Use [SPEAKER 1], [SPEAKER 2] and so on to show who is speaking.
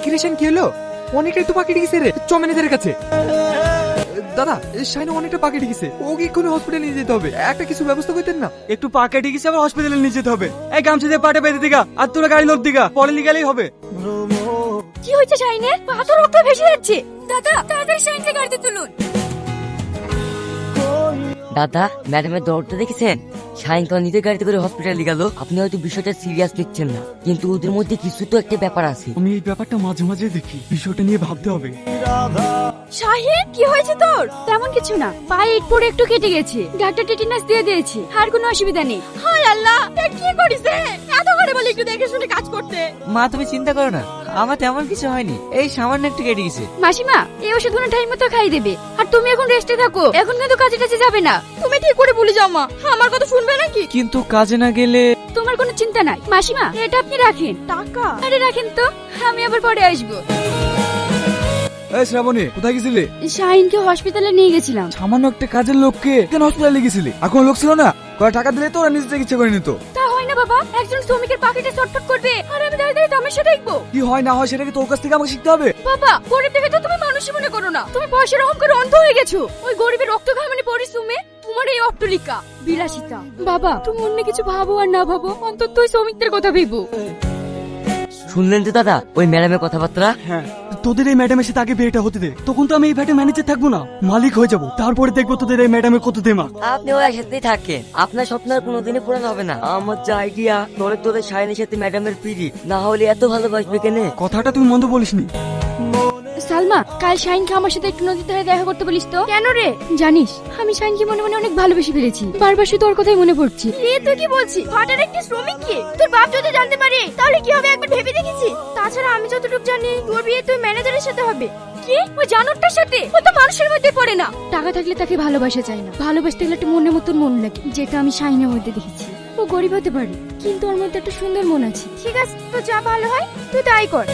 [SPEAKER 1] কিরেশন কি হলো? অনেকটাই তো পাকিয়ে গেছে রে চ ম্যানেজারের কাছে। দাদা শাইনে অনেকটা পাকিয়ে গেছে, ওকে এক্ষুনি হসপিটালে নিয়ে যেতে হবে, একটা কিছু ব্যবস্থা করতেন না?
[SPEAKER 2] একটু পাকা টিকিছে আবার হসপিটালে নিয়ে যেতে হবে। এই গামছা দিয়ে পাটে বেঁধে দিগা আর তোরা গাড়ি লোড দিগা, পরে নিয়ে গেলেই হবে।
[SPEAKER 3] কি হয়েছে শাইনের? পা তো রক্ত ভেসে যাচ্ছে। দাদা তাড়াতাড়ি শাইনকে গাড়িতে তুলুন।
[SPEAKER 4] দাদা ম্যাডামের দৌড়টা দেখেছেন? শাইন তো নিজের গাড়িতে করে হসপিটালে গেল। আপনি হয়তো বিষয়টা সিরিয়াস নিচ্ছেন না, কিন্তু ওদের মধ্যে কিছু তো একটা ব্যাপার আছে।
[SPEAKER 2] আমি এই ব্যাপারটা মাঝে মাঝে দেখি, বিষয়টা নিয়ে ভাবতে হবে।
[SPEAKER 3] শাহিন কি হয়েছে তোর? তেমন কিছু না, পায়ে ইট পড়ে একটু কেটে গেছে, ডাক্তার টেটিনাস দিয়ে দিয়েছে, আর কোনো অসুবিধা নেই। হায় আল্লাহ, এ কি করিস? এত করে বলে একটু দেখে শুনে কাজ করতে।
[SPEAKER 5] মা তুমি চিন্তা করো না, আমার তেমন কিছু হয়নি, এই সামান্য একটু কেটে গেছে।
[SPEAKER 3] মাসিমা এই ওষুধগুলো টাইম মতো খাইয়ে দেবে, আর তুমি এখন রেস্টে থাকো, এখন কিন্তু কাজে টাজে যাবে না। তুমি ঠিক করে ভুলে যাও মা, আমার কথা শুনবে নাকি?
[SPEAKER 5] কিন্তু কাজে না গেলে?
[SPEAKER 3] তোমার কোনো চিন্তা নাই মাসিমা, এটা আপনি রাখেন। টাকা? আরে রাখেন তো, আমি আবার পরে আসবো।
[SPEAKER 2] এই শ্রাবণী কোথায় গেছিলি?
[SPEAKER 3] শাহিনকে হসপিটালে নিয়ে গেছিলাম।
[SPEAKER 2] সামান্য একটা কাজের লোককে কেন হসপিটালে গেছিলি? এখন লোক ছিল না, কয় টাকা দিলে তো ওরা নিজে থেকে ইচ্ছে করে নিত।
[SPEAKER 3] তা হয় না বাবা, একজন শ্রমিকের পাখিটা ছটফট করবে আর আমি দাঁড়িয়ে দাঁড়িয়ে তামাশা দেখবো।
[SPEAKER 2] কি হয় না হয় সেটা কি তোর কাছ থেকে আমাকে শিখতে হবে?
[SPEAKER 3] বাবা গরিব দেখে তো তুমি মানুষই মনে করো না, তুমি পয়সার অহংকারে অন্ধ হয়ে গেছো। ওই গরিবের রক্ত ঘামানি পরিশ্রমে তোমার এই অট্টালিকা বিলাসিতা। বাবা তুমি অন্য কিছু ভাবো আর না ভাবো, অন্তত ওই শ্রমিকদের কথা ভেবো।
[SPEAKER 4] শুনলেন তো দাদা ওই ম্যাডামের কথাবার্তা?
[SPEAKER 2] হ্যাঁ, তোদের এই ম্যাডামের সাথে আগে বিয়েটা হতে দে, তখন তো আমি এই ফ্ল্যাটে ম্যানেজার থাকবো না, মালিক হয়ে যাবো। তারপরে দেখবো তোদের এই ম্যাডামের কত দেমাক।
[SPEAKER 4] আপনি ওর একসাথেই থাকেন, আপনার স্বপ্ন আর কোনোদিনই পূরণ হবে না। আমার যা আইডিয়া, তোদের শাইনের সাথে ম্যাডামের পিড়ি না হলে এত ভালোবাসবে কেনে?
[SPEAKER 2] কথাটা তুমি মন্দ বলিসনি।
[SPEAKER 3] সালমা কাল শাইনকে আমার সাথে একটু নদীর ধারে দেখা করতে বলিস তো। কেন রে? জানিস আমি শাইনকে মনে মনে অনেক ভালোবেসে ফেলেছি, বারবার শুধু ওর কথাই মনে পড়ছে। এ তুই কি বলছিস? ফাটার একটা শ্রমিক কে? তোর বাপ যদি জানতে পারে তাহলে কি হবে একবার ভেবে দেখেছিস? তাছাড়া আমি যতটুকু জানি তোর বিয়ে তুই ম্যানেজারের সাথে হবে। কি? ওই জানোরটার সাথে? ও তো মানুষের মধ্যে পড়ে না। টাকা থাকলে তাকে ভালোবাসা যায় না, ভালোবাসতে গেলে একটা মনের মতন মন লাগে, যেটা আমি শাইনের মধ্যে দেখেছি। ও গরিব হতে পারে কিন্তু ওর মধ্যে একটা সুন্দর মন আছে। ঠিক আছে তো যা ভালো হয় তুই তাই কর।